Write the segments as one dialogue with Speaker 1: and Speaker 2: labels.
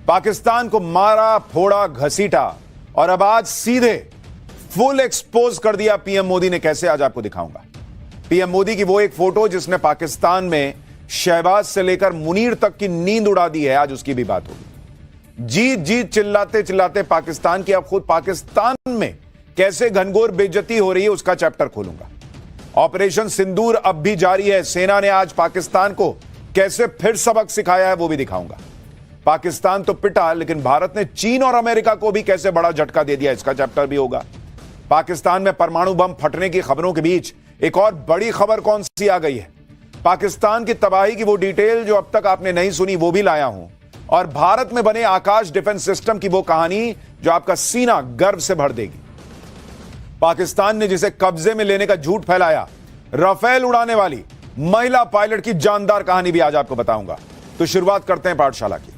Speaker 1: पाकिस्तान को मारा, फोड़ा, घसीटा और अब आज सीधे फुल एक्सपोज कर दिया पीएम मोदी ने। कैसे, आज आपको दिखाऊंगा। पीएम मोदी की वो एक फोटो जिसने पाकिस्तान में शहबाज से लेकर मुनीर तक की नींद उड़ा दी है, आज उसकी भी बात होगी। जीत जीत चिल्लाते चिल्लाते पाकिस्तान की, अब खुद पाकिस्तान में कैसे घनघोर बेइज्जती हो रही है उसका चैप्टर खोलूंगा। ऑपरेशन सिंदूर अब भी जारी है, सेना ने आज पाकिस्तान को कैसे फिर सबक सिखाया है वो भी दिखाऊंगा। पाकिस्तान तो पिटा, लेकिन भारत ने चीन और अमेरिका को भी कैसे बड़ा झटका दे दिया, इसका चैप्टर भी होगा। पाकिस्तान में परमाणु बम फटने की खबरों के बीच एक और बड़ी खबर कौन सी आ गई है, पाकिस्तान की तबाही की वो डिटेल जो अब तक आपने नहीं सुनी वो भी लाया हूं, और भारत में बने आकाश डिफेंस सिस्टम की वो कहानी जो आपका सीना गर्व से भर देगी। पाकिस्तान ने जिसे कब्जे में लेने का झूठ फैलाया, राफेल उड़ाने वाली महिला पायलट की जानदार कहानी भी आज आपको बताऊंगा। तो शुरुआत करते हैं पाठशाला की।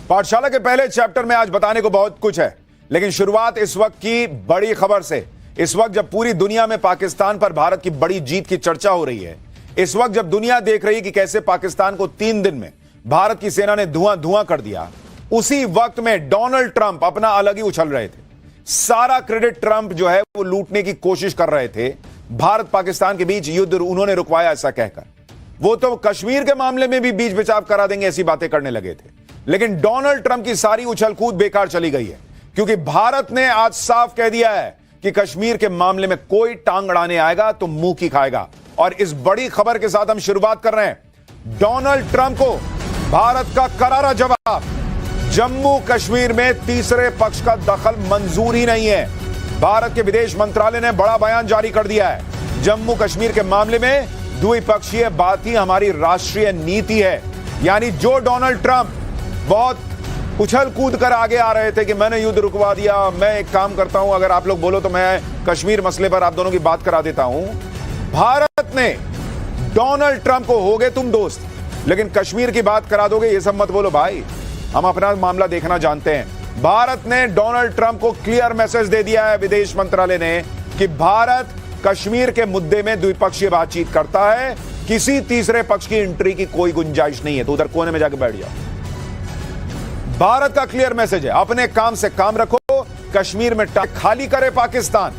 Speaker 1: पाठशाला के पहले चैप्टर में आज बताने को बहुत कुछ है, लेकिन शुरुआत इस वक्त की बड़ी खबर से। इस वक्त जब पूरी दुनिया में पाकिस्तान पर भारत की बड़ी जीत की चर्चा हो रही है, इस वक्त जब दुनिया देख रही है कि कैसे पाकिस्तान को 3 दिन में भारत की सेना ने धुआं धुआं कर दिया, उसी वक्त में डोनाल्ड ट्रंप अपना अलग ही उछल रहे थे। सारा क्रेडिट ट्रंप जो है वो लूटने की कोशिश कर रहे थे। भारत पाकिस्तान के बीच युद्ध उन्होंने रुकवाया ऐसा कहकर। वो तो कश्मीर के मामले में भी बीच बचाव करा देंगे ऐसी बातें करने लगे थे, लेकिन डोनाल्ड ट्रंप की सारी उछल कूद बेकार चली गई है, क्योंकि भारत ने आज साफ कह दिया है कि कश्मीर के मामले में कोई टांग अड़ाने आएगा तो मुंह की खाएगा। और इस बड़ी खबर के साथ हम शुरुआत कर रहे हैं। डोनाल्ड ट्रंप को भारत का करारा जवाब, जम्मू कश्मीर में तीसरे पक्ष का दखल मंजूर ही नहीं है। भारत के विदेश मंत्रालय ने बड़ा बयान जारी कर दिया है, जम्मू कश्मीर के मामले में द्विपक्षीय बात ही हमारी राष्ट्रीय नीति है। यानी जो डोनाल्ड ट्रंप बहुत उछल कूद कर आगे आ रहे थे कि मैंने युद्ध रुकवा दिया, मैं एक काम करता हूं, अगर आप लोग बोलो तो मैं कश्मीर मसले पर आप दोनों की बात करा देता हूं। भारत ने डोनाल्ड ट्रंप को, हो गए तुम दोस्त, लेकिन कश्मीर की बात करा दोगे ये सब मत बोलो भाई, हम अपना मामला देखना जानते हैं। भारत ने डोनाल्ड ट्रंप को क्लियर मैसेज दे दिया है विदेश मंत्रालय ने कि भारत कश्मीर के मुद्दे में द्विपक्षीय बातचीत करता है, किसी तीसरे पक्ष की एंट्री की कोई गुंजाइश नहीं है। तो उधर कोने में जाकर बैठ जाओ। भारत का क्लियर मैसेज है, अपने काम से काम रखो, कश्मीर में खाली करे पाकिस्तान।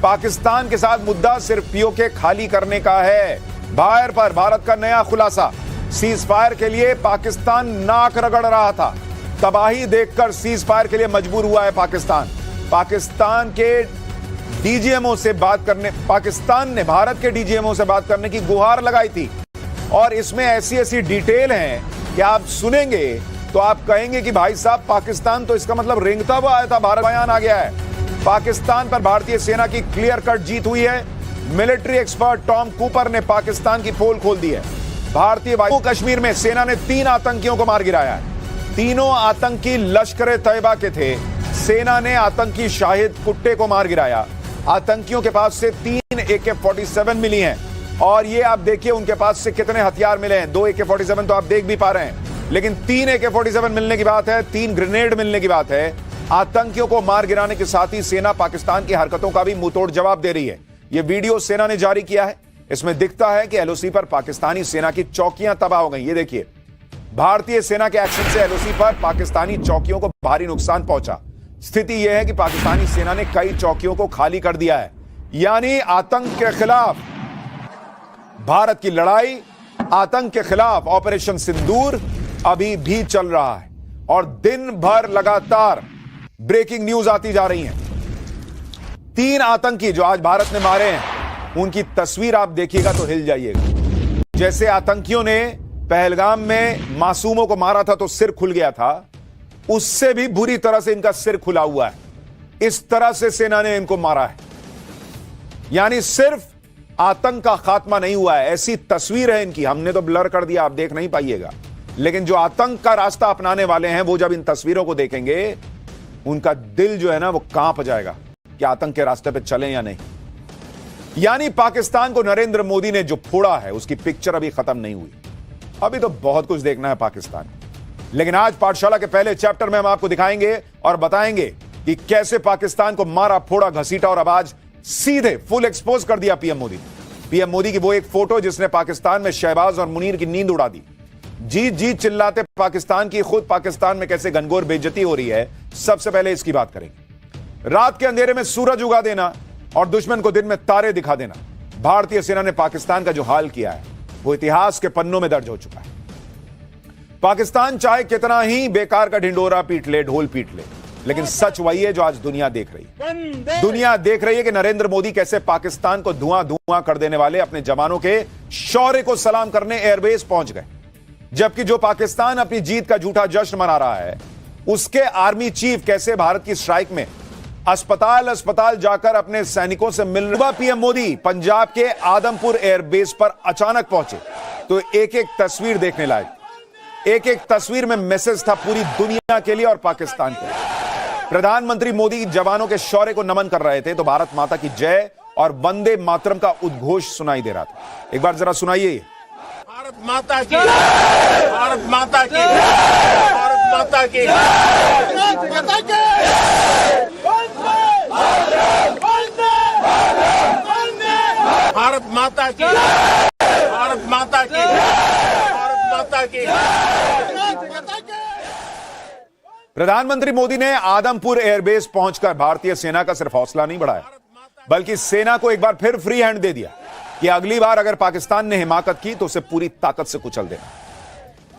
Speaker 1: पाकिस्तान के साथ मुद्दा सिर्फ पीओके खाली करने का है। बाहर पर भारत का नया खुलासा, सीज फायर के लिए पाकिस्तान नाक रगड़ रहा था, तबाही देखकर सीज फायर के लिए मजबूर हुआ है पाकिस्तान। पाकिस्तान के डीजीएमओ से बात करने, पाकिस्तान ने भारत के डीजीएमओ से बात करने की गुहार लगाई थी, और इसमें ऐसी ऐसी डिटेल हैं कि आप सुनेंगे तो आप कहेंगे कि भाई साहब पाकिस्तान तो इसका मतलब रेंगता हुआ आया था, भारत बयान आ गया है। पाकिस्तान पर भारतीय सेना की क्लियर कट जीत हुई है। मिलिट्री एक्सपर्ट टॉम कूपर ने पाकिस्तान की पोल खोल दी है। भारतीय वायु कश्मीर में सेना ने 3 आतंकियों को मार गिराया है। तीनों आतंकी लश्कर तैयबा के थे। सेना ने आतंकी शाहिद कुट्टे को मार गिराया। आतंकियों के पास से 3 AK-47 मिली हैं, और ये आप देखिए उनके पास से कितने हथियार मिले हैं। 2 AK-47 तो आप देख भी पा रहे हैं, लेकिन 3 AK-47 मिलने की बात है, 3 ग्रेनेड मिलने की बात है। आतंकियों को मार गिराने के साथ ही सेना पाकिस्तान की हरकतों का भी मुंहतोड़ जवाब दे रही है। यह वीडियो सेना ने जारी किया है। इसमें दिखता है कि एलओसी पर पाकिस्तानी सेना की चौकियां तबाह हो गई। ये देखिए, भारतीय सेना के एक्शन से एलओसी पर पाकिस्तानी चौकियों को भारी नुकसान पहुंचा। स्थिति यह है कि पाकिस्तानी सेना ने कई चौकियों को खाली कर दिया है। यानी आतंक के खिलाफ भारत की लड़ाई, आतंक के खिलाफ ऑपरेशन सिंदूर अभी भी चल रहा है, और दिन भर लगातार ब्रेकिंग न्यूज आती जा रही हैं। 3 आतंकी जो आज भारत ने मारे हैं, उनकी तस्वीर आप देखिएगा तो हिल जाइएगा। जैसे आतंकियों ने पहलगाम में मासूमों को मारा था तो सिर खुल गया था, उससे भी बुरी तरह से इनका सिर खुला हुआ है। इस तरह से सेना ने इनको मारा है। यानी सिर्फ आतंक का खात्मा नहीं हुआ है, ऐसी तस्वीर है इनकी। हमने तो ब्लर कर दिया, आप देख नहीं पाइएगा, लेकिन जो आतंक का रास्ता अपनाने वाले हैं वो जब इन तस्वीरों को देखेंगे, उनका दिल जो है ना वो कांप जाएगा कि आतंक के रास्ते पे चलें या नहीं। यानी पाकिस्तान को नरेंद्र मोदी ने जो फोड़ा है उसकी पिक्चर अभी खत्म नहीं हुई। अभी तो बहुत कुछ देखना है पाकिस्तान। लेकिन आज पाठशाला के पहले चैप्टर में हम आपको दिखाएंगे और बताएंगे कि कैसे पाकिस्तान को मारा, फोड़ा, घसीटा और अब आज सीधे फुल एक्सपोज कर दिया पीएम मोदी। पीएम मोदी की वो एक फोटो जिसने पाकिस्तान में शहबाज और मुनीर की नींद उड़ा दी। जीत जीत चिल्लाते पाकिस्तान की, खुद पाकिस्तान में कैसे घनघोर बेइज्जती हो रही है, सबसे पहले इसकी बात करेंगे। रात के अंधेरे में सूरज उगा देना और दुश्मन को दिन में तारे दिखा देना, भारतीय सेना ने पाकिस्तान का जो हाल किया है वो इतिहास के पन्नों में दर्ज हो चुका है। पाकिस्तान चाहे कितना ही बेकार का ढिंडोरा पीट ले, ढोल पीट ले, लेकिन सच वही है जो आज दुनिया देख रही है। दुनिया देख रही है कि नरेंद्र मोदी कैसे पाकिस्तान को धुआं धुआं कर देने वाले अपने जवानों के शौर्य को सलाम करने एयरबेस पहुंच गए, जबकि जो पाकिस्तान अपनी जीत का झूठा जश्न मना रहा है, उसके आर्मी चीफ कैसे भारत की स्ट्राइक में अस्पताल अस्पताल जाकर अपने सैनिकों से मिल। पीएम मोदी पंजाब के आदमपुर एयरबेस पर अचानक पहुंचे तो एक एक तस्वीर देखने लायक, एक एक तस्वीर में मैसेज था पूरी दुनिया के लिए और पाकिस्तान के लिए। प्रधानमंत्री मोदी जवानों के शौर्य को नमन कर रहे थे तो भारत माता की जय और वंदे मातरम का उद्घोष सुनाई दे रहा था। एक बार जरा सुनाइए।
Speaker 2: भारत माता की, भारत माता की, भारत माता की, भारत माता की, भारत माता की, भारत माता की।
Speaker 1: प्रधानमंत्री मोदी ने आदमपुर एयरबेस पहुंचकर भारतीय सेना का सिर्फ हौसला नहीं बढ़ाया, बल्कि सेना को एक बार फिर फ्री हैंड दे दिया कि अगली बार अगर पाकिस्तान ने हिमाकत की तो उसे पूरी ताकत से कुचल देना।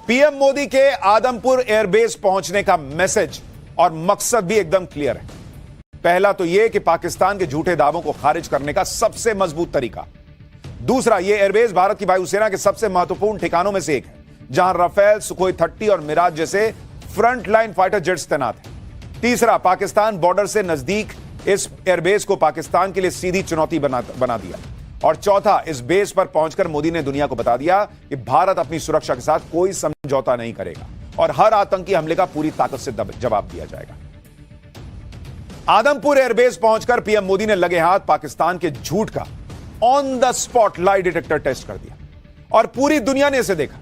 Speaker 1: पीएम मोदी के आदमपुर एयरबेस पहुंचने का मैसेज और मकसद भी एकदम क्लियर है। पहला तो यह कि पाकिस्तान के झूठे दावों को खारिज करने का सबसे मजबूत तरीका। दूसरा, यह एयरबेस भारत की वायुसेना के सबसे महत्वपूर्ण ठिकानों में से एक है, जहां राफेल, सुखोई 30 और मिराज जैसे फ्रंट लाइन फाइटर जेट्स तैनात हैं। तीसरा, पाकिस्तान बॉर्डर से नजदीक इस एयरबेस को पाकिस्तान के लिए सीधी चुनौती बना दिया। और चौथा, इस बेस पर पहुंचकर मोदी ने दुनिया को बता दिया कि भारत अपनी सुरक्षा के साथ कोई समझौता नहीं करेगा और हर आतंकी हमले का पूरी ताकत से जवाब दिया जाएगा। आदमपुर एयरबेस पहुंचकर पीएम मोदी ने लगे हाथ पाकिस्तान के झूठ का on the spot lie detector test कर दिया और पूरी दुनिया ने इसे देखा।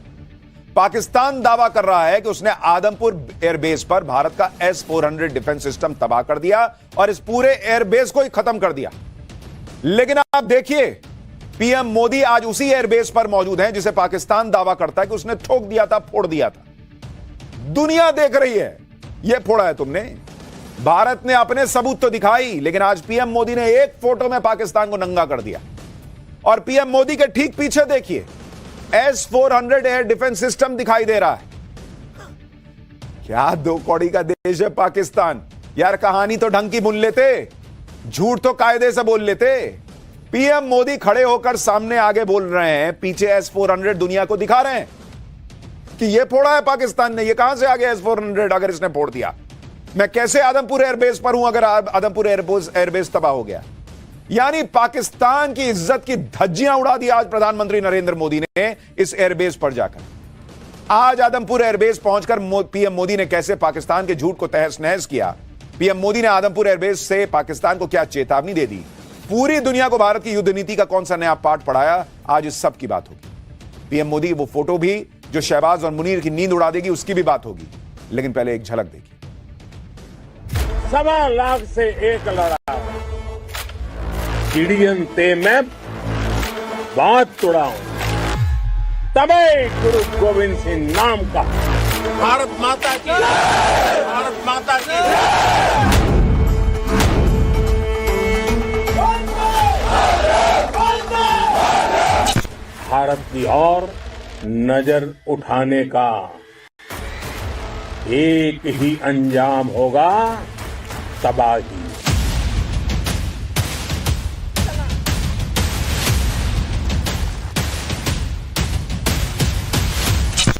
Speaker 1: पाकिस्तान दावा कर रहा है कि उसने आदमपुर एयरबेस पर भारत का S-400 डिफेंस सिस्टम तबाह कर दिया और इस पूरे एयरबेस को ही खत्म कर दिया। लेकिन आप देखिए, पीएम मोदी आज उसी एयरबेस पर मौजूद हैं जिसे पाकिस्तान दावा करता है कि उसने ठोक दिया था, फोड़ दिया था। दुनिया देख रही है, यह फोड़ा है तुमने। भारत ने अपने सबूत तो दिखाई, लेकिन आज पीएम मोदी ने एक फोटो में पाकिस्तान को नंगा कर दिया। और पीएम मोदी के ठीक पीछे देखिए, S-400 एयर डिफेंस सिस्टम दिखाई दे रहा है। क्या दो कौड़ी का देश है पाकिस्तान। यार, कहानी तो ढंग की बुन लेते, झूठ तो कायदे से बोल लेते। पीएम मोदी खड़े होकर सामने आगे बोल रहे हैं, पीछे S-400 दुनिया को दिखा रहे हैं कि यह फोड़ा है पाकिस्तान ने। यह कहां से आ गया S-400? अगर इसने फोड़ दिया, मैं कैसे आदमपुर एयरबेस पर हूं अगर आदमपुर एयरबेस तबाह हो गया? यानी पाकिस्तान की इज्जत की धज्जियां उड़ा दी आज प्रधानमंत्री नरेंद्र मोदी ने इस एयरबेस पर जाकर। आज आदमपुर एयरबेस पहुंचकर पीएम मोदी ने कैसे पाकिस्तान के झूठ को तहस नहस किया। पीएम मोदी ने आदमपुर एयरबेस से पाकिस्तान को क्या चेतावनी दे दी, पूरी दुनिया को भारत की युद्ध नीति का कौन सा नया पाठ पढ़ाया, आज इस सब की बात होगी। पीएम मोदी की वो फोटो भी जो शहबाज और मुनीर की नींद उड़ा देगी, उसकी भी बात होगी। लेकिन पहले एक झलक देखिए।
Speaker 2: 1.25 लाख से एक लड़ा चिड़ियन ते मैं बात तोड़ाऊं, तबे गुरु गोविंद सिंह नाम का। भारत माता की, भारत माता की। भारत की ओर नजर उठाने का एक ही अंजाम होगा, तबाही।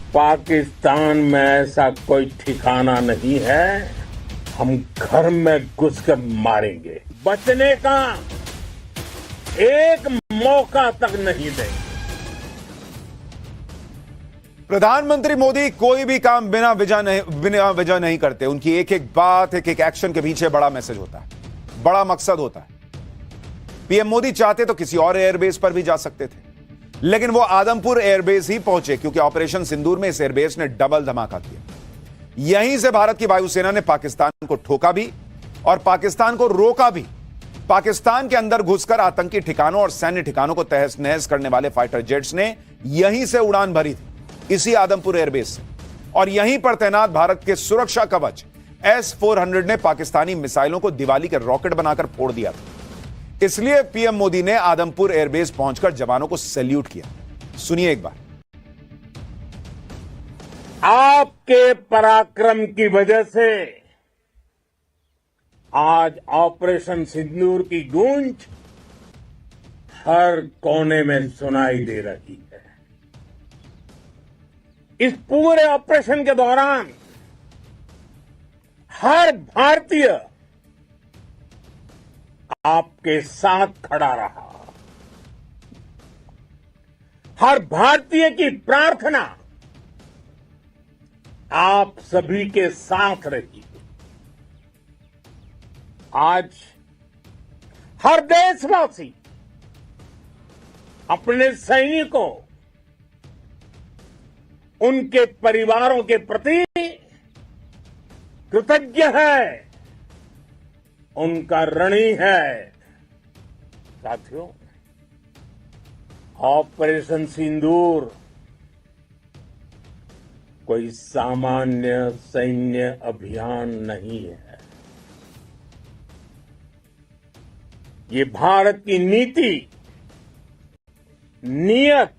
Speaker 2: पाकिस्तान में ऐसा कोई ठिकाना नहीं है, हम घर में घुसकर मारेंगे। बचने का एक मौका तक नहीं देंगे।
Speaker 1: प्रधानमंत्री मोदी कोई भी काम बिना वजह नहीं करते। उनकी एक एक बात, एक एक एक्शन के पीछे बड़ा मैसेज होता है, बड़ा मकसद होता है। पीएम मोदी चाहते तो किसी और एयरबेस पर भी जा सकते थे, लेकिन वो आदमपुर एयरबेस ही पहुंचे क्योंकि ऑपरेशन सिंदूर में इस एयरबेस ने डबल धमाका किया। यहीं से भारत की वायुसेना ने पाकिस्तान को ठोका भी और पाकिस्तान को रोका भी। पाकिस्तान के अंदर घुसकर आतंकी ठिकानों और सैन्य ठिकानों को तहस नहस करने वाले फाइटर जेट्स ने यहीं से उड़ान भरी थी, इसी आदमपुर एयरबेस से। और यहीं पर तैनात भारत के सुरक्षा कवच S-400 ने पाकिस्तानी मिसाइलों को दिवाली के रॉकेट बनाकर फोड़ दिया था। इसलिए पीएम मोदी ने आदमपुर एयरबेस पहुंचकर जवानों को सैल्यूट किया। सुनिए एक बार।
Speaker 2: आपके पराक्रम की वजह से आज ऑपरेशन सिंदूर की गूंज हर कोने में सुनाई दे रही है। इस पूरे ऑपरेशन के दौरान हर भारतीय आपके साथ खड़ा रहा। हर भारतीय की प्रार्थना आप सभी के साथ रही। आज हर देशवासी अपने सैनिकों, उनके परिवारों के प्रति कृतज्ञ है, उनका ऋणी है। साथियों, ऑपरेशन सिंदूर कोई सामान्य सैन्य अभियान नहीं है। ये भारत की नीति, नियत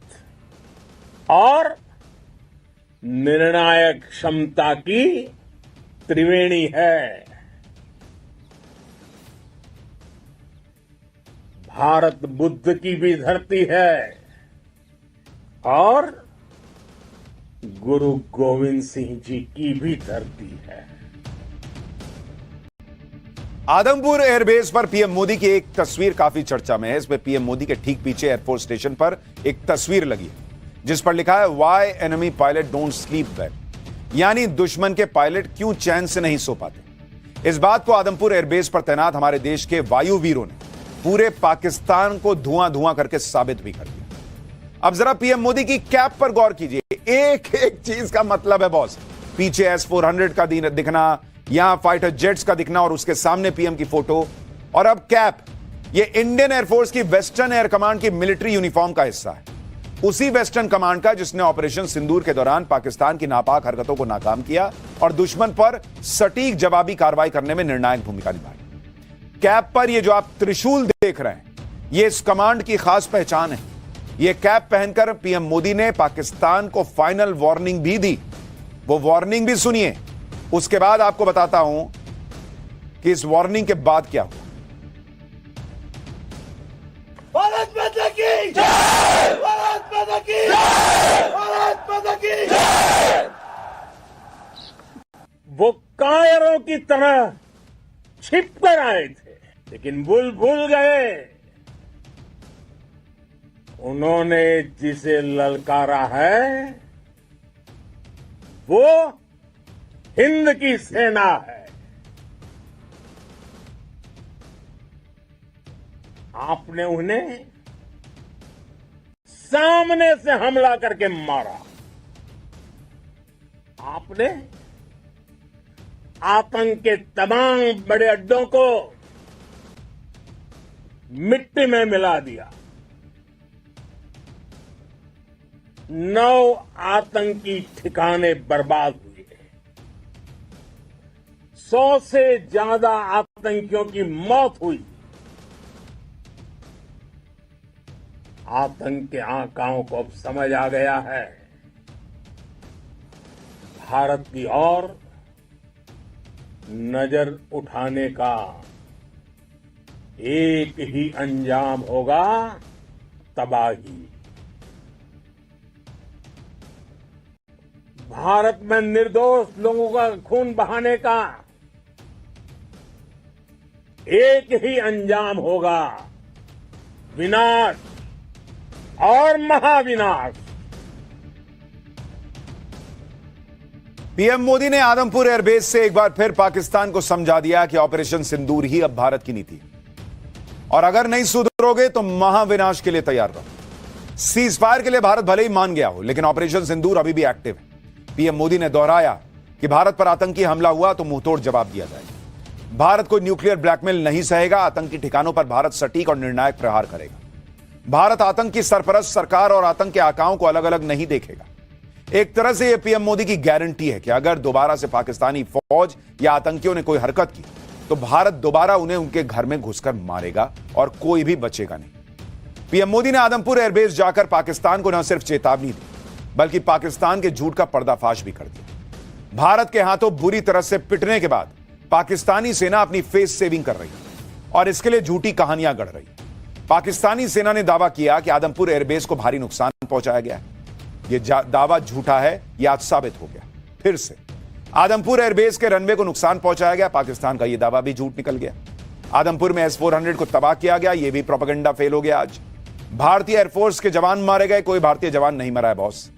Speaker 2: और निर्णायक क्षमता की त्रिवेणी है। भारत बुद्ध की भी धरती है और गुरु गोविंद सिंह जी की भी धरती है।
Speaker 1: आदमपुर एयरबेस पर पीएम मोदी की एक तस्वीर काफी चर्चा में है। इसमें पीएम मोदी के ठीक पीछे एयरफोर्स स्टेशन पर एक तस्वीर लगी है जिस पर लिखा है why enemy pilot don't sleep well, यानी दुश्मन के पायलट क्यों चैन से नहीं सो पाते। इस बात को आदमपुर एयरबेस पर तैनात हमारे देश के वायुवीरों ने पूरे पाकिस्तान को धुआं धुआं करके साबित भी कर दिया। अब जरा पीएम मोदी की कैप पर गौर कीजिए। एक एक चीज का मतलब है बॉस। पीछे S-400 का दिखना, यहां फाइटर जेट्स का दिखना और उसके सामने पीएम की फोटो, और अब कैप। ये इंडियन एयरफोर्स की वेस्टर्न एयर कमांड की मिलिट्री यूनिफॉर्म का हिस्सा है। उसी वेस्टर्न कमांड का जिसने ऑपरेशन सिंदूर के दौरान पाकिस्तान की नापाक हरकतों को नाकाम किया और दुश्मन पर सटीक जवाबी कार्रवाई करने में निर्णायक भूमिका निभाई। कैप पर ये जो आप त्रिशूल देख रहे हैं, ये इस कमांड की खास पहचान है। ये कैप पहनकर पीएम मोदी ने पाकिस्तान को फाइनल वार्निंग भी दी। वो वार्निंग भी सुनिए, उसके बाद आपको बताता हूं कि इस वार्निंग के बाद क्या हुआ।
Speaker 3: भारत माता की जय! भारत माता की जय! भारत माता की जय!
Speaker 2: वो कायरों की तरह छिप कर आए थे, लेकिन भूल गए उन्होंने जिसे ललकारा है वो हिंद की सेना है। आपने उन्हें सामने से हमला करके मारा। आपने आतंक के तमाम बड़े अड्डों को मिट्टी में मिला दिया। 9 आतंकी ठिकाने बर्बाद हुए। 100 से ज्यादा आतंकियों की मौत हुई। आतंक के आकाओं को अब समझ आ गया है, भारत की ओर नजर उठाने का एक ही अंजाम होगा, तबाही। भारत में निर्दोष लोगों का खून बहाने का एक ही अंजाम होगा, विनाश और महाविनाश।
Speaker 1: पीएम मोदी ने आदमपुर एयरबेस से एक बार फिर पाकिस्तान को समझा दिया कि ऑपरेशन सिंदूर ही अब भारत की नीति है और अगर नहीं सुधरोगे तो महाविनाश के लिए तैयार रहो। सीज फायर के लिए भारत भले ही मान गया हो, लेकिन ऑपरेशन सिंदूर अभी भी एक्टिव है। पीएम मोदी ने दोहराया कि भारत पर आतंकी हमला हुआ तो मुंहतोड़ जवाब दिया जाएगा। भारत को न्यूक्लियर ब्लैकमेल नहीं सहेगा। आतंकी ठिकानों पर भारत सटीक और निर्णायक प्रहार करेगा। भारत आतंक की सरपरस्त सरकार और आतंक के आकाओं को अलग अलग नहीं देखेगा। एक तरह से यह पीएम मोदी की गारंटी है कि अगर दोबारा से पाकिस्तानी फौज या आतंकियों ने कोई हरकत की तो भारत दोबारा उन्हें उनके घर में घुसकर मारेगा और कोई भी बचेगा नहीं। पीएम मोदी ने आदमपुर एयरबेस जाकर पाकिस्तान को न सिर्फ चेतावनी दी बल्कि पाकिस्तान के झूठ का पर्दाफाश भी कर दिया। भारत के हाथों बुरी तरह से पिटने के बाद पाकिस्तानी सेना अपनी फेस सेविंग कर रही है और इसके लिए झूठी कहानियां गढ़ रही है। पाकिस्तानी सेना ने दावा किया कि आदमपुर एयरबेस को भारी नुकसान पहुंचाया गया है। यह दावा झूठा है, यह आज साबित हो गया। फिर से आदमपुर एयरबेस के रनवे को नुकसान पहुंचाया गया। पाकिस्तान का यह दावा भी झूठ निकल गया। आदमपुर में S-400 को तबाह किया गया, यह भी प्रोपेगेंडा फेल हो गया। आज भारतीय एयरफोर्स के जवान मारे गए, कोई भारतीय जवान नहीं मरा है बॉस।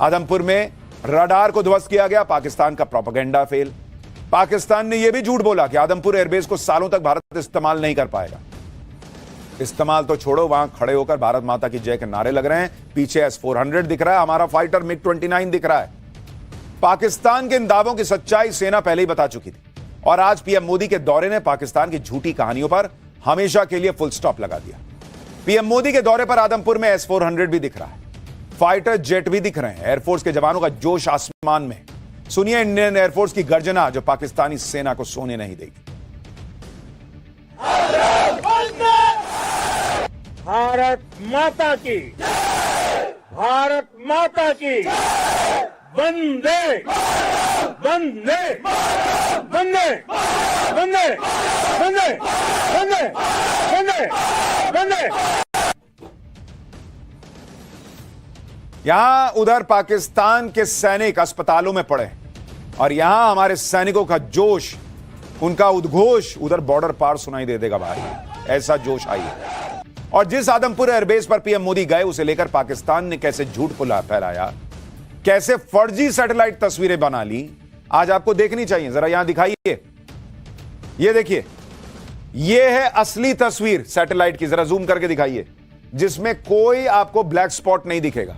Speaker 1: आदमपुर में रडार को ध्वस्त किया गया, पाकिस्तान का प्रोपेगेंडा फेल। पाकिस्तान ने यह भी झूठ बोला कि आदमपुर एयरबेस को सालों तक भारत इस्तेमाल नहीं कर पाएगा। इस्तेमाल तो छोड़ो, वहां खड़े होकर भारत माता की जय के नारे लग रहे हैं। पीछे S-400 दिख रहा है, हमारा फाइटर MiG-29 दिख रहा है। पाकिस्तान के इन दावों की सच्चाई सेना पहले ही बता चुकी थी और आज पीएम मोदी के दौरे ने पाकिस्तान की झूठी कहानियों पर हमेशा के लिए फुल स्टॉप लगा दिया। पीएम मोदी के दौरे पर आदमपुर में S-400 भी दिख रहा है, फाइटर जेट भी दिख रहे हैं। एयरफोर्स के जवानों का जोश आसमान में। सुनिए इंडियन एयरफोर्स की गर्जना जो पाकिस्तानी सेना को सोने नहीं देगी।
Speaker 2: भारत माता की, भारत माता की, वंदे वंदे वंदे वंदे वंदे वंदे वंदे वंदे।
Speaker 1: यहां उधर पाकिस्तान के सैनिक अस्पतालों में पड़े और यहां हमारे सैनिकों का जोश, उनका उद्घोष उधर बॉर्डर पार सुनाई दे देगा भाई। ऐसा जोश आई है। और जिस आदमपुर एयरबेस पर पीएम मोदी गए उसे लेकर पाकिस्तान ने कैसे झूठ फैलाया, कैसे फर्जी सैटेलाइट तस्वीरें बना ली, आज आपको देखनी चाहिए। जरा यहां दिखाइए, ये देखिए, ये है असली तस्वीर सैटेलाइट की। जरा जूम करके दिखाइए, जिसमें कोई आपको ब्लैक स्पॉट नहीं दिखेगा।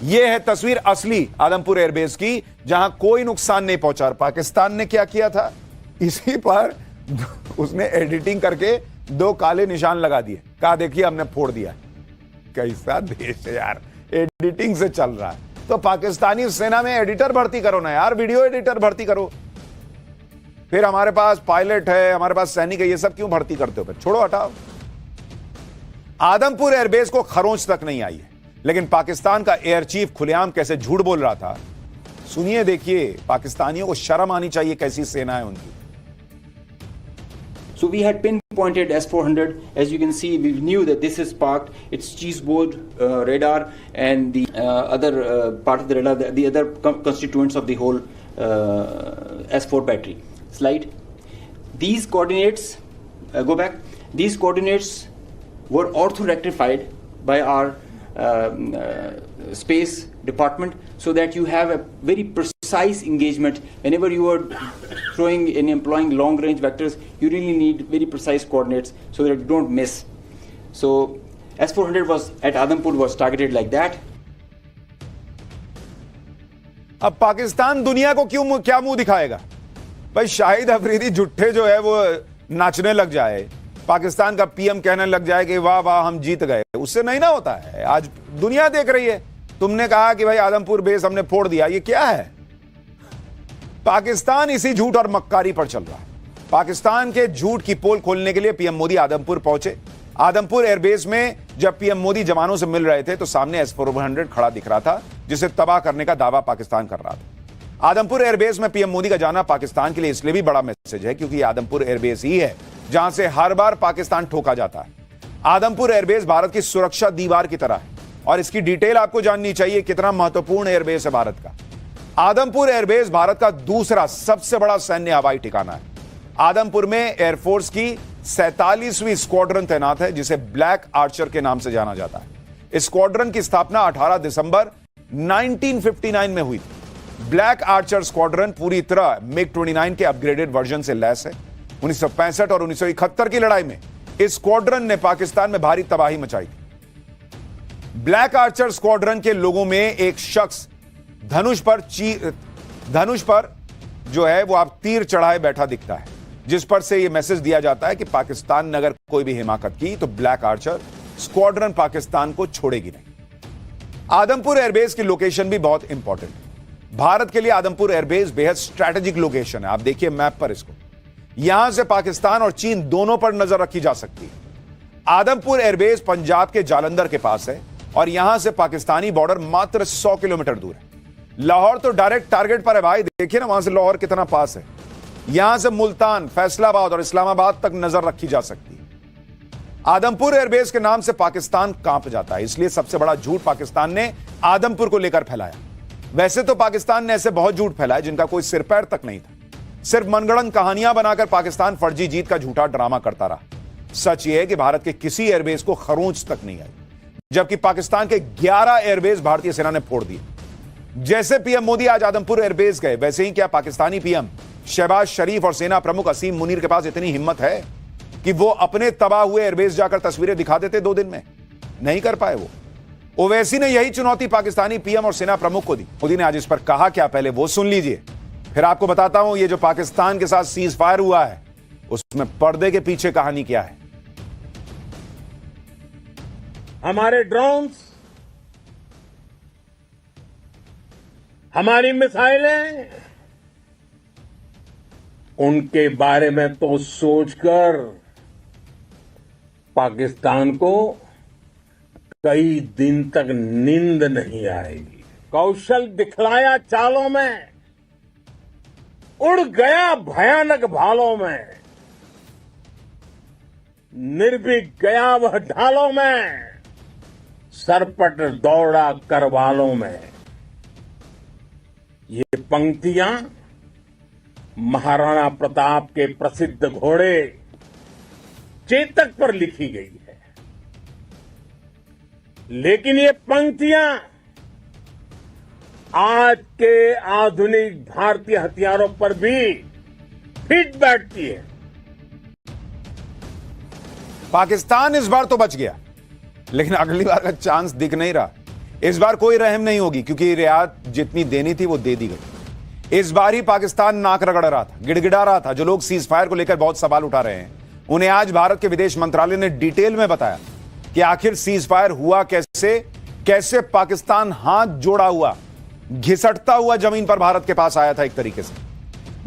Speaker 1: यह है तस्वीर असली आदमपुर एयरबेस की, जहां कोई नुकसान नहीं पहुंचा। पाकिस्तान ने क्या किया था, इसी पर उसने एडिटिंग करके 2 काले निशान लगा दिए, कहा देखिए हमने फोड़ दिया। कैसा देश है यार, एडिटिंग से चल रहा है। तो पाकिस्तानी सेना में एडिटर भर्ती करो ना यार, वीडियो एडिटर भर्ती करो। फिर हमारे पास पायलट है, हमारे पास सैनिक है, ये सब क्यों भर्ती करते हो? फिर छोड़ो, हटाओ। आदमपुर एयरबेस को खरोंच तक नहीं आई है, लेकिन पाकिस्तान का एयर चीफ खुलेआम कैसे झूठ बोल रहा था, सुनिए, देखिए। पाकिस्तानियों को शर्म आनी चाहिए, कैसी सेना है उनकी।
Speaker 4: So we had pinpointed S-400. As you can see, we knew that this is parked. It's cheeseboard radar and the other part of the radar, the other constituents of the whole S4 battery. Slide. These coordinates, go back. These coordinates were ortho-rectified by our space department so that you have a very precise engagement. Whenever you are throwing and employing long range vectors, you really need very precise coordinates so that you don't miss. So S-400 was at Adampur was targeted like that.
Speaker 1: अब पाकिस्तान दुनिया को क्या मुंह दिखाएगा भाई? शाहिद अफरीदी जुट्ठे जो है वो नाचने लग जाए, पाकिस्तान का पीएम कहने लग जाए कि वाह वाह हम जीत गए, उससे नहीं ना होता है। आज दुनिया देख रही है। तुमने कहा कि भाई आदमपुर बेस हमने फोड़ दिया, ये क्या है? पाकिस्तान इसी झूठ और मक्कारी पर चल रहा है। पाकिस्तान के झूठ की पोल खोलने के लिए पीएम मोदी आदमपुर पहुंचे। आदमपुर एयरबेस में जब पीएम मोदी जवानों से मिल रहे थे तो सामने S-400 खड़ा दिख रहा था, जिसे तबाह करने का दावा पाकिस्तान कर रहा था। आदमपुर एयरबेस में पीएम मोदी का जाना पाकिस्तान के लिए इसलिए भी बड़ा मैसेज है क्योंकि आदमपुर एयरबेस ही है जहां से हर बार पाकिस्तान ठोका जाता है। आदमपुर एयरबेस भारत की सुरक्षा दीवार की तरह है और इसकी डिटेल आपको जाननी चाहिए, कितना महत्वपूर्ण एयरबेस है भारत का। आदमपुर एयरबेस भारत का दूसरा सबसे बड़ा सैन्य हवाई ठिकाना है। आदमपुर में एयरफोर्स की 47वीं स्क्वाड्रन तैनात है, जिसे ब्लैक आर्चर के नाम से जाना जाता है। इस स्क्वाड्रन की स्थापना 18 दिसंबर 1959 में हुई थी। ब्लैक आर्चर स्क्वाड्रन पूरी तरह MiG-29 के अपग्रेडेड वर्जन से लैस है। 1965 और 1971 की लड़ाई में इस स्क्वाड्रन ने पाकिस्तान में भारी तबाही मचाई थी। ब्लैक आर्चर स्क्वाड्रन के लोगों में एक शख्स धनुष पर जो है वो आप तीर चढ़ाए बैठा दिखता है, जिस पर से यह मैसेज दिया जाता है कि पाकिस्तान ने अगर कोई भी हिमाकत की तो ब्लैक आर्चर स्क्वाड्रन पाकिस्तान को छोड़ेगी नहीं। आदमपुर एयरबेस की लोकेशन भी बहुत इंपॉर्टेंट है। भारत के लिए आदमपुर एयरबेस बेहद स्ट्रैटेजिक लोकेशन है। आप देखिए मैप पर इसको, यहां से पाकिस्तान और चीन दोनों पर नजर रखी जा सकती है। आदमपुर एयरबेस पंजाब के जालंधर के पास है और यहां से पाकिस्तानी बॉर्डर मात्र 100 किलोमीटर दूर है। लाहौर तो डायरेक्ट टारगेट पर है भाई, देखिए ना वहां से लाहौर कितना पास है। यहां से मुल्तान, फैसलाबाद और इस्लामाबाद तक नजर रखी जा सकती है। आदमपुर एयरबेस के नाम से पाकिस्तान कांप जाता है, इसलिए सबसे बड़ा झूठ पाकिस्तान ने आदमपुर को लेकर फैलाया। वैसे तो पाकिस्तान ने ऐसे बहुत झूठ फैलाए जिनका कोई सिर पैर तक नहीं था। सिर्फ मनगढ़ंत कहानियां बनाकर पाकिस्तान फर्जी जीत का झूठा ड्रामा करता रहा। सच यह है कि भारत के किसी एयरबेस को खरोंच तक नहीं आई, जबकि पाकिस्तान के 11 एयरबेस भारतीय सेना ने फोड़ दिए। जैसे पीएम मोदी आज आदमपुर एयरबेस गए, वैसे ही क्या पाकिस्तानी पीएम शहबाज शरीफ और सेना प्रमुख असीम मुनीर के पास इतनी हिम्मत है कि वो अपने तबाह हुए एयरबेस जाकर तस्वीरें दिखा देते 2 दिन में? नहीं कर पाए वो। ओवैसी ने यही चुनौती पाकिस्तानी पीएम और सेना प्रमुख को दी। मोदी ने आज इस पर कहा क्या, पहले वो सुन लीजिए, फिर आपको बताता हूं ये जो पाकिस्तान के साथ सीज फायर हुआ है उसमें पर्दे के पीछे कहानी क्या है।
Speaker 2: हमारे ड्रोन्स, हमारी मिसाइलें, उनके बारे में तो सोचकर पाकिस्तान को कई दिन तक नींद नहीं आएगी। कौशल दिखलाया चालों में, उड़ गया भयानक भालों में, निर्भीक गया वह ढालों में, सरपट दौड़ा करवालों में। ये पंक्तियां महाराणा प्रताप के प्रसिद्ध घोड़े चेतक पर लिखी गई है, लेकिन ये पंक्तियां आज के आधुनिक भारतीय हथियारों पर भी फिट बैठती है।
Speaker 1: पाकिस्तान इस बार तो बच गया, लेकिन अगली बार का चांस दिख नहीं रहा। इस बार कोई रहम नहीं होगी, क्योंकि रियायत जितनी देनी थी वो दे दी गई। इस बार ही पाकिस्तान नाक रगड़ रहा था, गिड़गिड़ा रहा था। जो लोग सीज फायर को लेकर बहुत सवाल उठा रहे हैं, उन्हें आज भारत के विदेश मंत्रालय ने डिटेल में बताया कि आखिर सीज फायर हुआ कैसे, कैसे पाकिस्तान हाथ जोड़ा हुआ, घिसटता हुआ जमीन पर भारत के पास आया था। एक तरीके से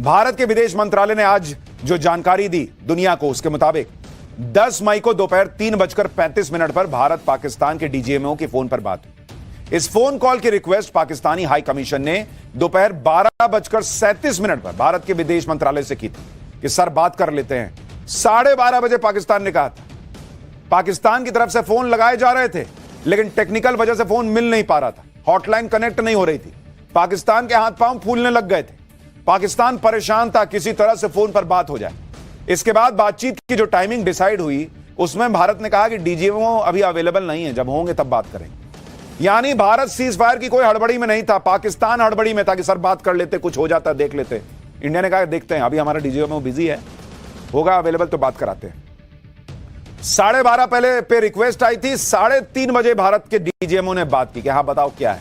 Speaker 1: भारत के विदेश मंत्रालय ने आज जो जानकारी दी दुनिया को, उसके मुताबिक 10 मई को दोपहर 3:35 पर भारत पाकिस्तान के डीजीएमओ की फोन पर बात हुई। इस फोन कॉल की रिक्वेस्ट पाकिस्तानी हाई कमीशन ने दोपहर 12:37 पर भारत के विदेश मंत्रालय से की थी कि सर बात कर लेते हैं। 12:30 बजे पाकिस्तान ने कहा था। पाकिस्तान की तरफ से फोन लगाए जा रहे थे, लेकिन टेक्निकल वजह से फोन मिल नहीं पा रहा था, हॉटलाइन कनेक्ट नहीं हो रही थी। पाकिस्तान के हाथ पांव फूलने लग गए थे। पाकिस्तान परेशान था किसी तरह से फोन पर बात हो जाए। इसके बाद बातचीत की जो टाइमिंग डिसाइड हुई, उसमें भारत ने कहा कि डीजीएमओ अभी अवेलेबल नहीं है, जब होंगे तब बात करेंगे। यानी भारत सीज फायर की कोई हड़बड़ी में नहीं था, पाकिस्तान हड़बड़ी में था कि सर बात कर लेते, कुछ हो जाता देख लेते। इंडिया ने कहा देखते हैं, अभी हमारा डीजीएमओ बिजी है, होगा अवेलेबल तो बात कराते हैं। 12:30 पहले पे रिक्वेस्ट आई थी, 3:30 बजे भारत के डीजीएमओ ने बात की कि हाँ बताओ क्या है।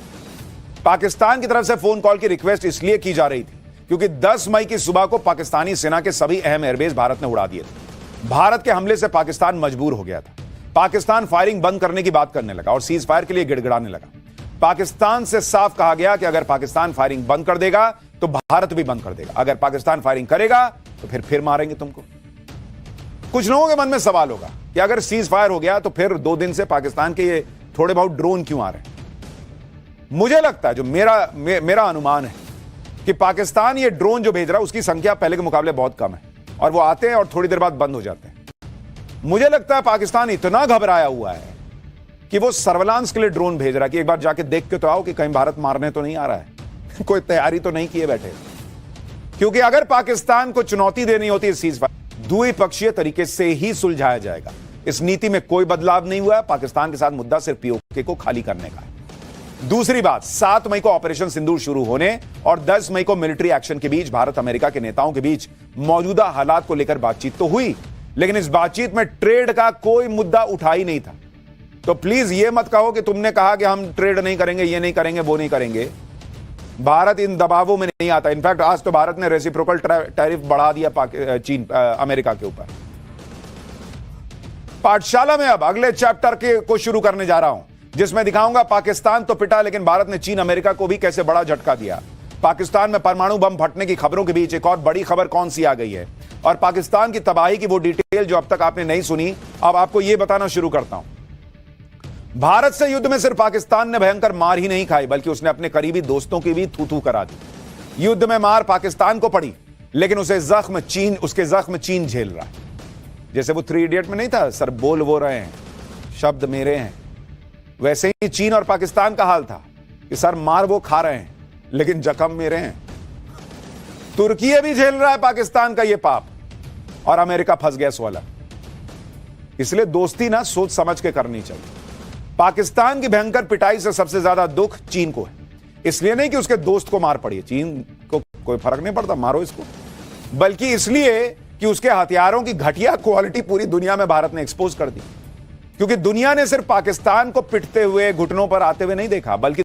Speaker 1: पाकिस्तान की तरफ से फोन कॉल की रिक्वेस्ट इसलिए की जा रही थी क्योंकि 10 मई की सुबह को पाकिस्तानी सेना के सभी अहम एयरबेस भारत ने उड़ा दिए थे। भारत के हमले से पाकिस्तान मजबूर हो गया था। पाकिस्तान फायरिंग बंद करने की बात करने लगा और सीज फायर के लिए गिड़गिड़ाने लगा। पाकिस्तान से साफ कहा गया कि अगर पाकिस्तान फायरिंग बंद कर देगा तो भारत भी बंद कर देगा, अगर पाकिस्तान फायरिंग करेगा तो फिर मारेंगे तुमको। कुछ लोगों के मन में सवाल होगा कि अगर सीज फायर हो गया तो फिर 2 दिन से पाकिस्तान के ये थोड़े बहुत ड्रोन क्यों आ रहे हैं। मुझे लगता है, जो मेरा अनुमान है कि पाकिस्तान ये ड्रोन जो भेज रहा है उसकी संख्या पहले के मुकाबले बहुत कम है और वो आते हैं और थोड़ी देर बाद बंद हो जाते हैं। मुझे लगता है पाकिस्तान इतना घबराया हुआ है कि वो सर्विलांस के लिए ड्रोन भेज रहा है कि एक बार जाके देख के तो आओ कि कहीं भारत मारने तो नहीं आ रहा है, कोई तैयारी तो नहीं किए बैठे। क्योंकि अगर पाकिस्तान को चुनौती देनी होती है सीज फायर, द्विपक्षीय तरीके से ही सुलझाया जाएगा। इस नीति में कोई बदलाव नहीं हुआ है। पाकिस्तान के साथ मुद्दा सिर्फ पीओके को खाली करने का है। दूसरी बात, 7 मई को ऑपरेशन सिंदूर शुरू होने और 10 मई को मिलिट्री एक्शन के बीच भारत अमेरिका के नेताओं के बीच मौजूदा हालात को लेकर बातचीत तो हुई, लेकिन इस बातचीत में ट्रेड का कोई मुद्दा उठा ही नहीं था। तो प्लीज ये मत कहो कि तुमने कहा कि हम ट्रेड नहीं करेंगे, ये नहीं करेंगे, वो नहीं करेंगे। भारत इन दबावों में नहीं आता। इनफैक्ट आज तो भारत ने रेसिप्रोकल टैरिफ बढ़ा दिया अमेरिका के ऊपर। पाठशाला में अब अगले चैप्टर को शुरू करने जा रहा हूं, जिसमें दिखाऊंगा पाकिस्तान तो पिटा, लेकिन भारत ने चीन अमेरिका को भी कैसे बड़ा झटका दिया। पाकिस्तान में परमाणु बम फटने की खबरों के बीच एक और बड़ी खबर कौन सी आ गई है, और पाकिस्तान की तबाही की वो डिटेल जो अब तक आपने नहीं सुनी, अब आपको यह बताना शुरू करता हूं। भारत से युद्ध में सिर्फ पाकिस्तान ने भयंकर मार ही नहीं खाई, बल्कि उसने अपने करीबी दोस्तों की भी थू थू करा दी। युद्ध में मार पाकिस्तान को पड़ी, लेकिन उसके जख्म चीन झेल रहा है। जैसे वो 3 इडियट में नहीं था, सर बोल वो रहे हैं, शब्द मेरे हैं, वैसे ही चीन और पाकिस्तान का हाल था कि सर मार वो खा रहे हैं, लेकिन जख्म मेरे हैं। तुर्की भी झेल रहा है पाकिस्तान का ये पाप, और अमेरिका फंस गया वाला। इसलिए दोस्ती ना सोच समझ के करनी चाहिए। पाकिस्तान की भयंकर पिटाई से सबसे ज्यादा दुख चीन को है, इसलिए नहीं कि उसके दोस्त को मार पड़ी, चीन को कोई फर्क नहीं पड़ता, मारो इसको, बल्कि इसलिए कि उसके हथियारों की घटिया क्वालिटी पूरी दुनिया में भारत ने एक्सपोज कर दी। क्योंकि दुनिया ने सिर्फ पाकिस्तान को पिटते हुए, घुटनों पर आते हुए नहीं देखा, बल्कि